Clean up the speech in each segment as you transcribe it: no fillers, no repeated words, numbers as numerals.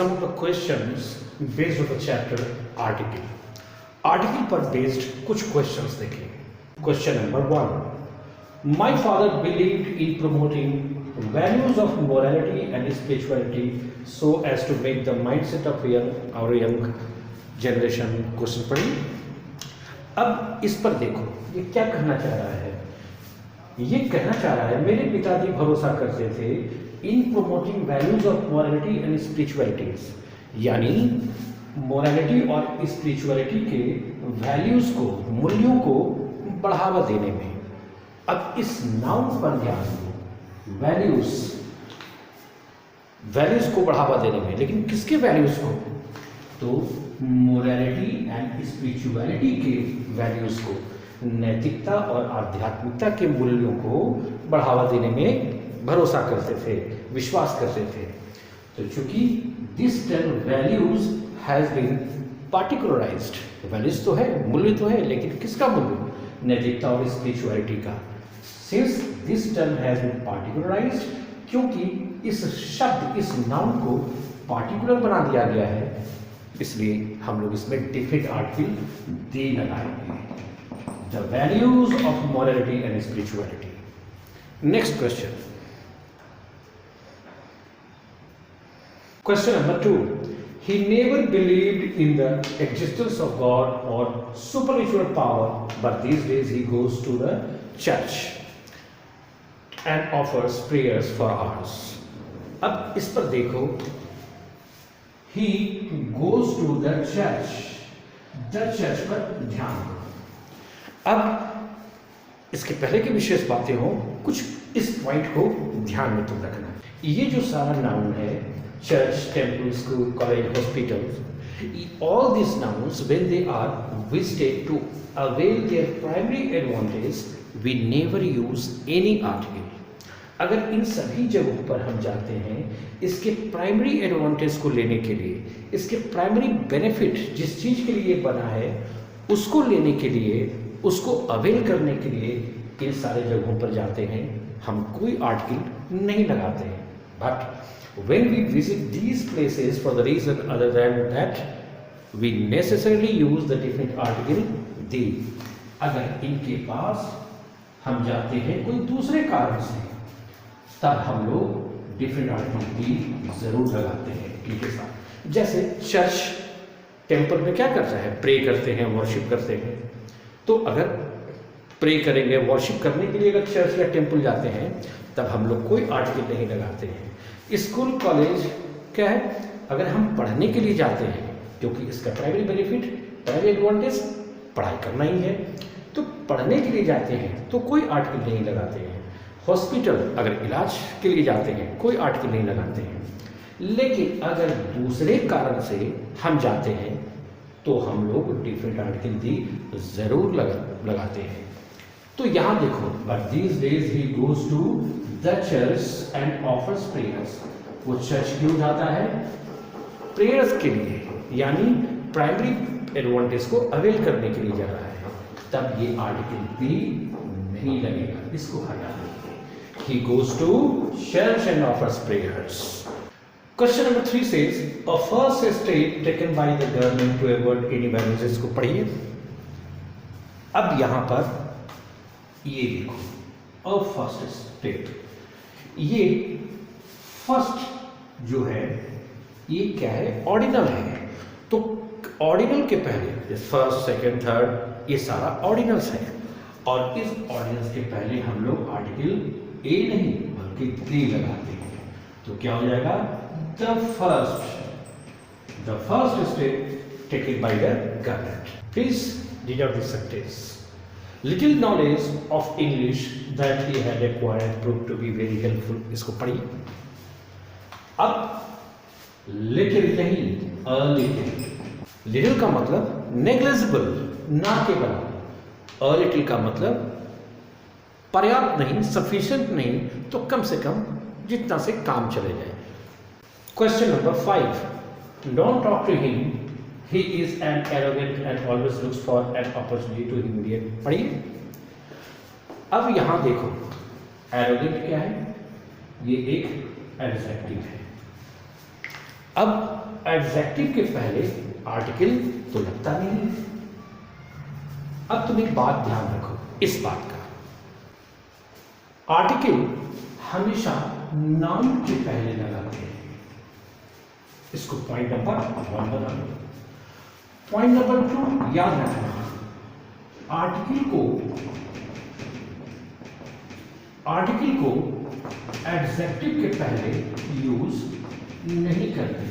some of the questions based on the chapter article. Article पर based कुछ questions देखें. Question number 1. My father believed in promoting values of morality and spirituality so as to make the mindset of our young generation. Question पढ़िए. अब इस पर देखो ये क्या कहना चाह रहा है. ये कहना चाह रहा है मेरे पिताजी भरोसा करते थे in promoting values of morality and spiritualities, यानी मोरालिटी और स्पिरिचुअलिटी के वैल्यूज को, मूल्यों को बढ़ावा देने में. अब इस नाउन पर ध्यान दो. वैल्यूज को बढ़ावा देने में, लेकिन किसके वैल्यूज को? तो मोरालिटी एंड स्पिरिचुअलिटी के वैल्यूज को, नैतिकता और आध्यात्मिकता के मूल्यों को बढ़ावा देने में भरोसा करते थे, विश्वास करते थे. तो चूंकि this term values has been particularized, values तो है, मूल्य तो है, लेकिन किसका मूल्य? नैतिकता और स्पिरिचुअलिटी का. Since this term has been particularized, क्योंकि इस शब्द, इस नाउन को पार्टिकुलर बना दिया गया है, इसलिए हम लोग इसमें डिफिट आर्टिकल दे लगाएंगे. The values of morality and spirituality. Next question. Question number 2. He never believed in the existence of God or supernatural power, but these days he goes to the church and offers prayers for hours. अब इस पर देखो, he goes to the church पर ध्यान दो. अब इसके पहले की विशेष बातें हो, कुछ इस पॉइंट को ध्यान में तुम रखना. ये जो सारा नाउन है, church, temple, school, college, hospitals, all these nouns, when they are visited to avail their primary advantage, we never use any article. अगर इन सभी जगहों पर हम जाते हैं इसके प्राइमरी एडवांटेज को लेने के लिए, इसके प्राइमरी बेनिफिट, जिस चीज़ के लिए बना है उसको लेने के लिए, उसको अवेल करने के लिए इन सारे जगहों पर जाते हैं, हम कोई आर्टिकल नहीं लगाते हैं. But when we visit these places for the reason other than that, we necessarily use the different article the. अगर इनके पास हम जाते हैं कोई दूसरे कारण से, तब हम लोग डिफरेंट आर्टिकल दी जरूर लगाते हैं इनके साथ. जैसे चर्च, टेम्पल में क्या करता है? प्रे करते हैं, वर्शिप करते हैं. तो अगर प्रे करेंगे, वर्शिप करने के लिए अगर चर्च या टेम्पल जाते हैं, तब हम लोग कोई आर्टिकल नहीं लगाते हैं. स्कूल, कॉलेज क्या है? अगर हम पढ़ने के लिए जाते हैं, क्योंकि इसका प्राइमरी बेनिफिट, प्राइमरी एडवांटेज पढ़ाई करना ही है, तो पढ़ने के लिए जाते हैं तो कोई आर्टिकल नहीं लगाते हैं. हॉस्पिटल, अगर इलाज के लिए जाते हैं, कोई आर्टिकल नहीं लगाते हैं. लेकिन अगर दूसरे कारण से हम जाते हैं तो हम लोग डिफरेंट आर्टिकल दी जरूर लगाते हैं. तो यहाँ देखो, but these days he goes to the church and offers prayers. वो चर्च क्यों जाता है? प्रेयर्स के लिए, यानी प्राइमरी एडवांटेज को अवेल करने के लिए जा रहा है. तब ये आर्टिकल भी नहीं लगेगा, इसको हटा देंगे. He goes to church and offers prayers. Question number 3 says a first step taken by the government to avoid any violence. को पढ़िए. अब यहाँ पर ये देखो, अ फर्स्ट स्टेप. ये फर्स्ट जो है ये क्या है? ऑर्डिनल है. तो ऑर्डिनल के पहले फर्स्ट, सेकंड, थर्ड, ये सारा ऑर्डिनल्स है. और इस ऑर्डिनल्स के पहले हम लोग आर्टिकल ए नहीं बल्कि दी लगाते हैं. तो क्या हो जाएगा? The first step taken by the government. Please read out this sentence. Little knowledge of English that he had acquired proved to be very helpful. इसको पढ़िए. अब little नहीं, a little. Little का मतलब negligible, ना के बराबर. A little का मतलब पर्याप्त नहीं, sufficient नहीं, तो कम से कम जितना से काम चले जाए. Question number 5. Don't talk to him. He is an arrogant and always looks for an opportunity to humiliate. पढ़िए. अब यहां देखो, arrogant क्या है? ये एक एडजेक्टिव है. अब एडजेक्टिव के पहले आर्टिकल तो लगता नहीं है। अब तुम एक बात ध्यान रखो, इस बात का, आर्टिकल हमेशा नाउन के पहले लगाते हैं। इसको पॉइंट नंबर 1 बना लो। पॉइंट नंबर 2 याद रखना, आर्टिकल को एडजेक्टिव के पहले यूज नहीं करते।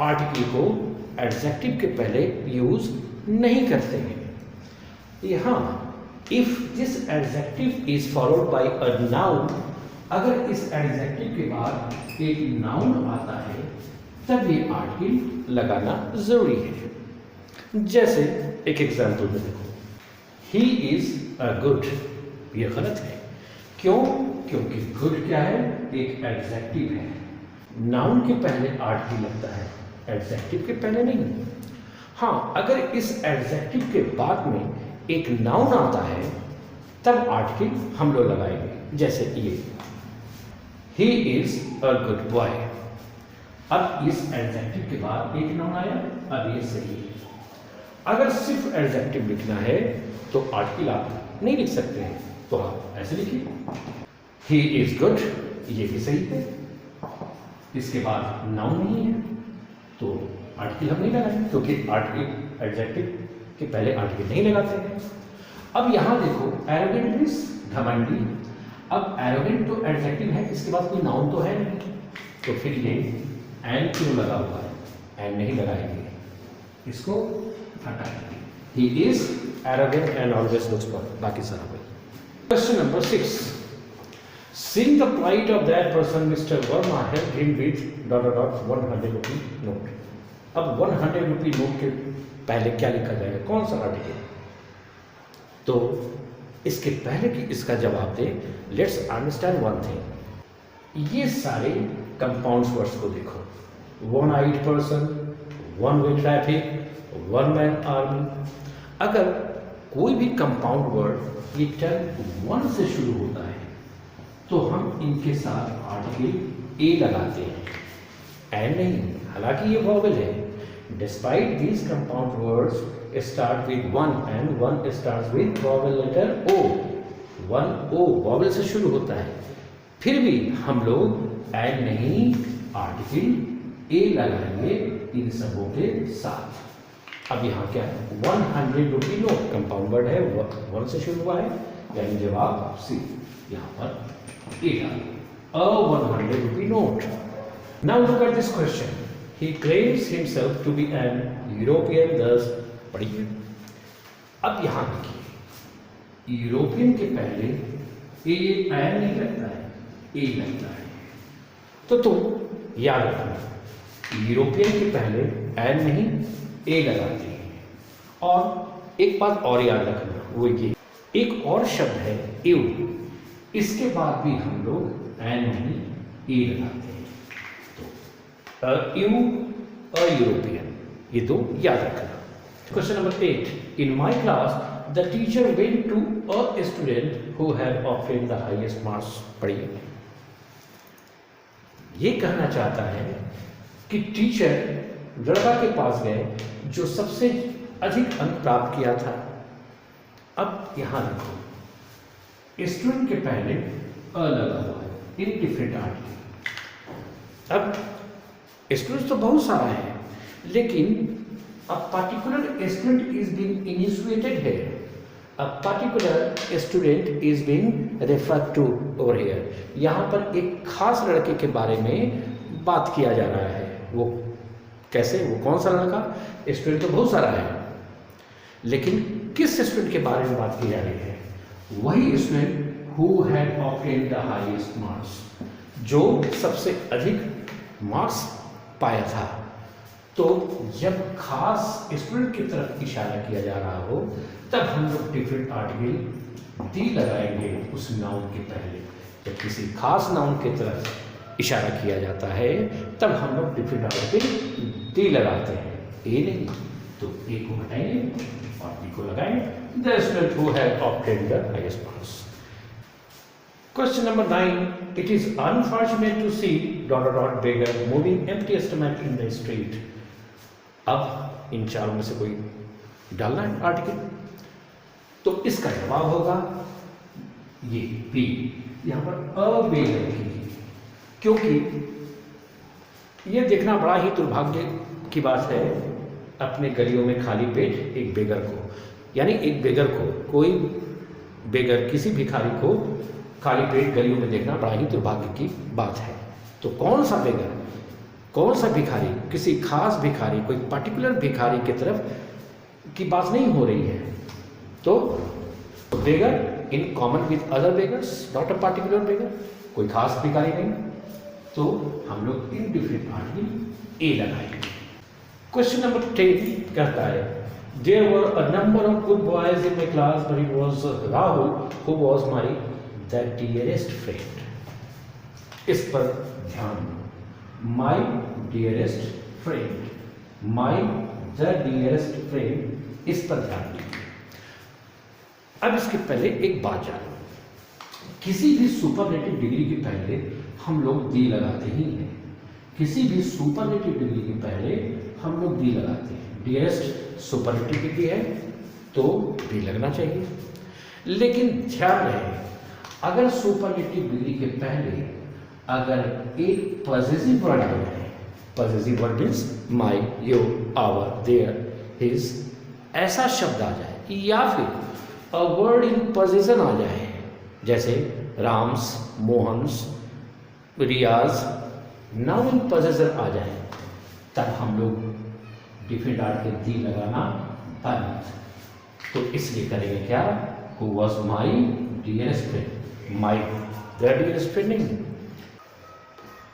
आर्टिकल को एडजेक्टिव के पहले यूज नहीं करते हैं। यहां if this adjective is followed by a noun, अगर इस एडजेक्टिव के बाद एक नाउन आता है तब ये आर्टिकल लगाना जरूरी है। जैसे एक एग्जांपल में देखो, ही इज अ गुड, ये गलत है। क्यों? क्योंकि गुड क्या है? एक एडजेक्टिव है। नाउन के पहले आर्टिकल लगता है, एडजेक्टिव के पहले नहीं। हाँ, अगर इस एडजेक्टिव के बाद में एक नाउन आता है तब आर्टिकल हम लोग लगाएंगे। जैसे ये, he is a good boy. अब इस एडजेक्टिव के बाद एक नाउन आया, अब ये सही है। अगर सिर्फ एडजेक्टिव लिखना है तो आर्टिकल आप नहीं लिख सकते हैं, तो आप ऐसे लिखिए, ही इज गुड, ये भी सही है। इसके बाद नाउन नहीं है तो आर्टिकल हम नहीं लगाएंगे, क्योंकि आर्टिकल एडजेक्टिव के पहले आर्टिकल नहीं लगाते हैं। अब यहां देखो, एरोगेंट मींस घमंडी। अब एरोगेंट तो एडजेक्टिव है, इसके बाद कोई नाउन तो है नहीं, तो फिर ये एन क्यों लगा हुआ है? एन नहीं लगाएंगे, इसको हटा देंगे। He is arrogant and always looks for, बाकी सारा वही। Question number 6, seeing the plight of that person, Mr. Verma helped him with ... 100 rupee note। अब 100 रुपी नोट के पहले क्या लिखा जाएगा? कौन सा आर्टिकल? तो इसके पहले कि इसका जवाब दे, लेट्स अंडरस्टैंड वन थिंग। ये सारे कंपाउंड वर्ड्स को देखो, one eyed person, one way traffic, one man army. अगर कोई भी कंपाउंड वर्ड ये टर्म वन से शुरू होता है तो हम इनके साथ आर्टिकल ए लगाते हैं, एन नहीं। हालांकि ये वॉवेल है। Despite these compound words start with one and one start with vowel letter O. One O vowel से शुरू होता है, फिर भी हम लोग एन नहीं आर्टिकल ए लगाएंगे इन सबों के साथ। अब यहाँ क्या है? 100 रुपी नोट कंपाउंड वर्ड है, वन से शुरू हुआ है, यानी जवाब सी। यहाँ पर a 100 rupee note। Now look at this question. He claims himself to be an European, thus पढ़िए। अब यहाँ देखिए, यूरोपियन के पहले ए एन नहीं लगता है, ए लगता है। तो तुम याद रखना, यूरोपियन के पहले एन नहीं ए लगाते हैं। और एक बात और याद रखना, वो ये, एक और शब्द है यू, इसके बाद भी हम लोग एन नहीं ए लगाते हैं। तो यू अ यूरोपियन, ये दो याद रखना। Question number 8, in my class the teacher went to a student who had obtained the highest marks. पढ़िए, ये कहना चाहता है कि टीचर लड़का के पास गए जो सबसे अधिक अंक प्राप्त किया था। अब यहां देखो, स्टूडेंट के पहले अ लगा हुआ है इन डिफरेंट आर्टिकल। अब स्टूडेंट तो बहुत सारा है, लेकिन a particular student is being initiated है, a particular student is being referred to over here. यहाँ पर एक खास लड़के के बारे में बात किया जा रहा है। वो कैसे? वो कौन सा लड़का? स्टूडेंट तो बहुत सारा है, लेकिन किस स्टूडेंट के बारे में बात की जा रही है? वही student who had obtained the highest marks, जो सबसे अधिक मार्क्स पाया था। तो जब खास स्टूडेंट की तरफ इशारा किया जा रहा हो तब हम लोग डिफरेंट आर्टिकल दी लगाएंगे उस नाउन के पहले। जब किसी खास नाउन की तरफ इशारा किया जाता है तब हम लोग डिफरेंट आर्टिकल दी लगाते हैं, ए नहीं। तो ए को हटाएंगे और बी को लगाएंगे। The student who had obtained the highest marks. Question number 9. It is unfortunate to see ... beggar moving empty stomach in the street. अब इन चारों में से कोई डालना है आर्टिकल, तो इसका जवाब होगा ये बी, यहां पर अबेगर की, क्योंकि ये देखना बड़ा ही दुर्भाग्य की बात है अपने गलियों में खाली पेट एक बेगर को, यानी एक बेगर को, कोई बेगर किसी भिखारी को खाली पेट गलियों में देखना बड़ा ही दुर्भाग्य की बात है। तो कौन सा बेगर, कौन सा भिखारी, किसी खास भिखारी, कोई पर्टिकुलर भिखारी की तरफ की बात नहीं हो रही है। तो beggar in common with other beggars, not a particular beggar, कोई खास भिखारी नहीं, तो हम लोग इनडिफिनिट आर्टिकल ए लगाएंगे। क्वेश्चन नंबर 10 कहता है there were a number of good boys in my class but it was Rahul who was my the dearest friend. इस पर ध्यान दो, my dearest friend, my the dearest friend, इस पर ध्यान दीजिए। अब इसके पहले एक बात जानो, किसी भी सुपरलेटिव डिग्री के पहले हम लोग दी लगाते ही हैं, किसी भी सुपरलेटिव डिग्री के पहले हम लोग दी लगाते हैं। डियरेस्ट सुपरलेटिव डिग्री है तो दी लगना चाहिए, लेकिन ध्यान रहे अगर सुपरलेटिव डिग्री के पहले अगर एक पॉजिटिव वर्ड आ जाए, positive word means my, your, our, their, his, ऐसा शब्द आ जाए, या फिर अ वर्ड इन पोजीशन आ जाए, जैसे राम्स, मोहन्स, रियाज, नाउन इन पोजीशन आ जाए, तब हम लोग डिफिनेट आर्टिकल दी लगाना बंद। तो इसलिए करेंगे क्या, who was my dearest friend, my the dearest friend नहीं।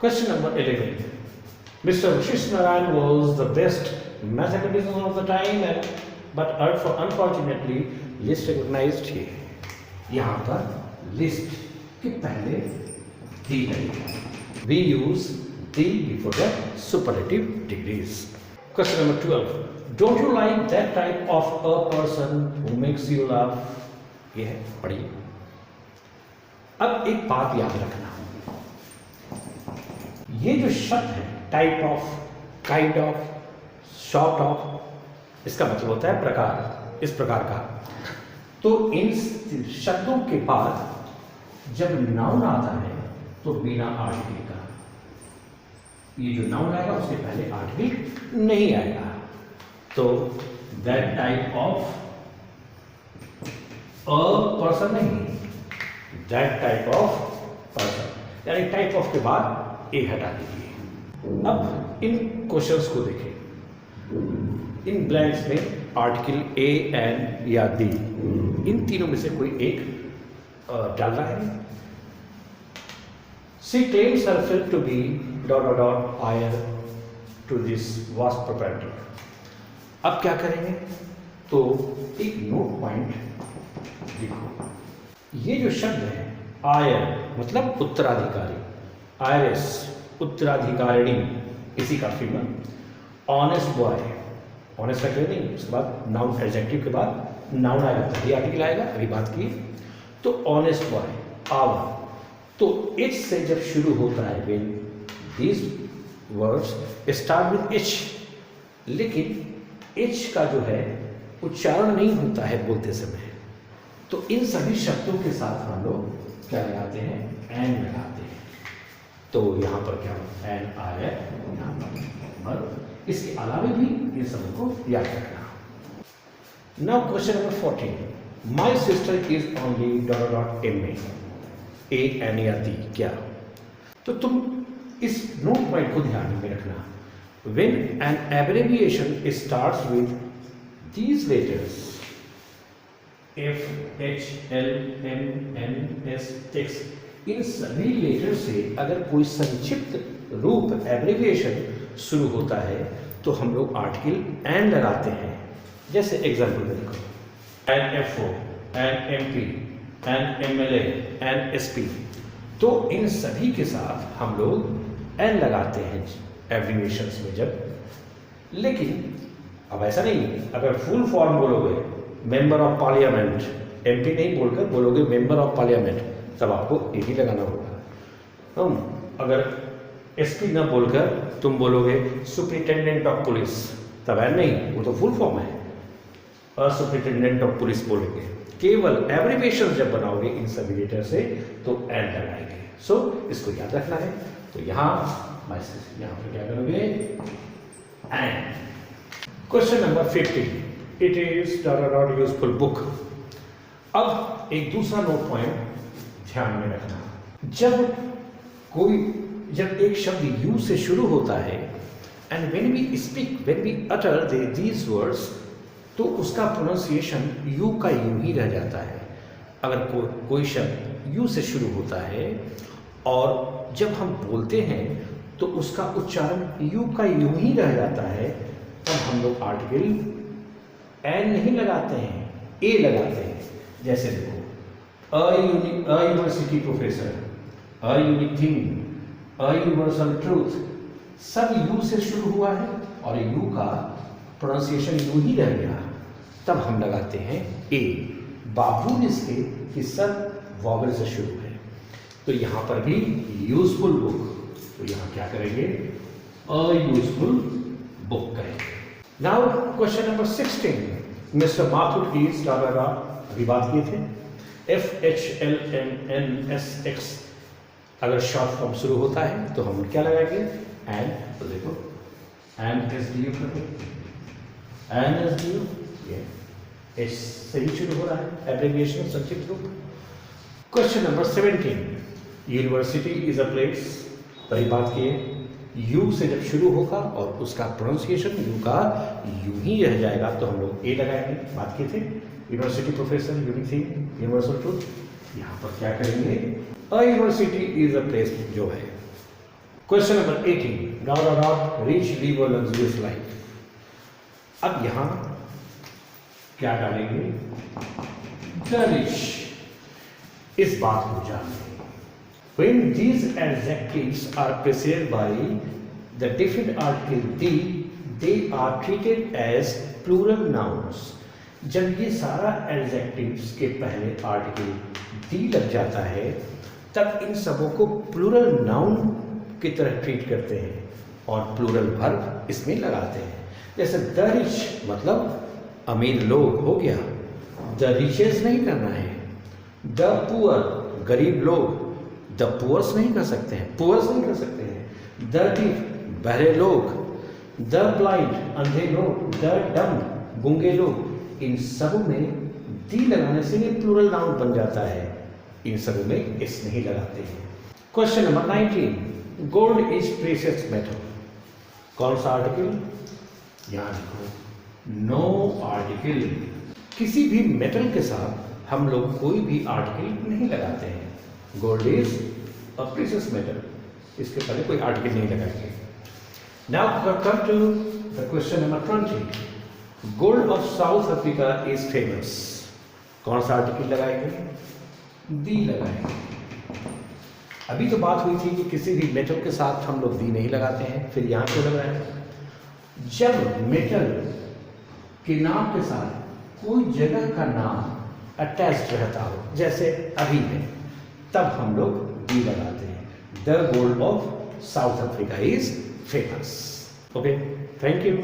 Question number 11. Mr. Vashisth Narayan was the best mathematician of the time, but unfortunately list recognized here. यहाँ पर list के पहले दी लगेगा. We use the before the superlative degrees. Question number 12. Don't you like that type of a person who makes you laugh? ये है, पढ़िए। अब एक बात याद रखना, ये जो शब्द है type of, kind of, short of, इसका मतलब होता है प्रकार, इस प्रकार का। तो इन शब्दों के बाद जब नाउन आता है तो बिना आर्टिकल का, ये जो नाउन आएगा उसके पहले आर्टिकल नहीं आएगा। तो that type of a person नहीं, दैट टाइप ऑफ पर्सन, यानी टाइप ऑफ के बाद ए हटा दीजिए। अब इन क्वेश्चंस को देखें, इन ब्लैंक्स में आर्टिकल ए, एन या दी, इन तीनों में से कोई एक डालना है। She claims herself to be ... hire to this vast property. अब क्या करेंगे, तो एक नोट पॉइंट लिखो। ये जो शब्द है आयर मतलब उत्तराधिकारी, आयरस उत्तराधिकारिणी, इसी का फीमेल। ऑनेस्ट बॉय, ऑनेस्ट रख नहीं, उसके बाद नाउन, एडजेक्टिव के बाद नाउन आएगा तभी आर्टिकल आएगा, अभी बात की। तो ऑनेस्ट बॉय, आवर, तो एच से जब शुरू होता है, when these words start with H, लेकिन एच का जो है उच्चारण नहीं होता है बोलते समय, तो इन सभी शब्दों के साथ हम लोग क्या लगाते हैं, एन लगाते हैं। तो यहाँ पर क्या एन आया, यहाँ पर। इसके अलावा भी इन सबको याद रखना। Now question number 14. My sister is only ... MA, a, an या दी, क्या? तो तुम इस नोट पॉइंट को ध्यान में रखना। When an abbreviation starts with these letters F, H, L, M, N, S, X, इन सभी लेटर से अगर कोई संक्षिप्त रूप एब्रिविएशन शुरू होता है तो हम लोग आर्टिकल एन लगाते हैं। जैसे एग्जाम्पल में देखो, NFO, NMP, NMLA, NSP, तो इन सभी के साथ हम लोग एन लगाते हैं एब्रिविएशंस में जब। लेकिन अब ऐसा नहीं, अगर फुल फॉर्म बोलोगे मेंबर ऑफ पार्लियामेंट, MP नहीं बोलकर बोलोगे मेंबर ऑफ पार्लियामेंट, तब आपको ए ही लगाना होगा। अगर एसपी न बोलकर तुम बोलोगे सुपरिटेंडेंट ऑफ पुलिस, तब है नहीं, वो तो फुल फॉर्म है, सुपरिटेंडेंट ऑफ पुलिस बोलेंगे। केवल एब्रिविएशन जब बनाओगे इन सभी लेटर से तो एंड लगाएंगे। सो इसको याद रखना है। तो यहाँ पर क्या करोगे, and. Question number 15, it is not useful book. अब एक दूसरा नोट पॉइंट ध्यान में रखना, जब एक शब्द यू से शुरू होता है and when we speak, when we utter these words, तो उसका प्रोनाउंसिएशन यू का यू ही रह जाता है। अगर कोई शब्द यू से शुरू होता है और जब हम बोलते हैं तो उसका उच्चारण यू का यू ही रह जाता है, तब हम लोग आर्टिकल एन नहीं लगाते हैं, ए लगाते हैं। जैसे देखो, a university professor, a unique thing, a universal truth, सब यू से शुरू हुआ है और यू का प्रोनाउंसिएशन यू ही रह गया, तब हम लगाते हैं ए। बावजूद इसके कि सब वॉवल से शुरू है। तो यहाँ पर भी यूजफुल बुक, तो यहाँ क्या करेंगे, अयूजफुल बुक करेंगे। Now question number 16, mister Mathur is अभी बात किए थे, FHLMNSX अगर शॉर्ट फॉर्म शुरू होता है तो हम क्या लगाएंगे, एंड। तो देखो एंड एस डी यू करेंगे, एंड एस डी यू, ये एस से ही शुरू हो रहा है, एब्रिविएशन संक्षिप्त रूप। Question number 17, university is a place, पहली बात किए यू से जब शुरू होगा और उसका प्रोनाउंसिएशन यू का यू ही रह जाएगा तो हम लोग ए लगाएंगे, बात किए थे। University professor, unique thing, universal truth, यहाँ पर क्या करेंगे, a university is a place जो है। Question number 18, rich leave a luxurious life. अब यहाँ क्या डालेंगे, द रिच, इस बात को जानें। When these adjectives are preceded by the definite article the, they are treated as plural nouns. जब ये सारा adjectives के पहले आर्टिकल दी लग जाता है तब इन सबों को प्लूरल नाउन की तरह ट्रीट करते हैं और प्लूरल वर्ब इसमें लगाते हैं। जैसे द रिच मतलब अमीर लोग हो गया, द रिचेस नहीं करना है। द पुअर गरीब लोग, द पुअर्स नहीं कर सकते हैं, पुअर्स नहीं कर सकते हैं। द डीफ बहरे लोग, द ब्लाइंड अंधे लोग, द डम गूंगे लोग, इन सब में दी लगाने से ये प्लूरल नाउन बन जाता है, इन सब में इस नहीं लगाते हैं। Question number 19, gold is precious metal, कौन सा आर्टिकल, यहाँ लिखो, नो आर्टिकल। किसी भी मेटल के साथ हम लोग कोई भी आर्टिकल नहीं लगाते हैं। Gold is a precious metal, इसके पहले कोई आर्टिकल नहीं लगाएंगे। Now come to the question number 20, gold of South Africa is famous, कौन सा आर्टिकल लगाएंगे, दी लगाएंगे। अभी तो बात हुई थी कि किसी भी मेटल के साथ हम लोग दी नहीं लगाते हैं, फिर यहाँ क्यों लगाएं, जब मेटल के नाम के साथ कोई जगह का नाम अटैच्ड रहता हो, जैसे अभी है, तब हम लोग डी लगाते हैं। The gold of South Africa is famous. Okay, thank you.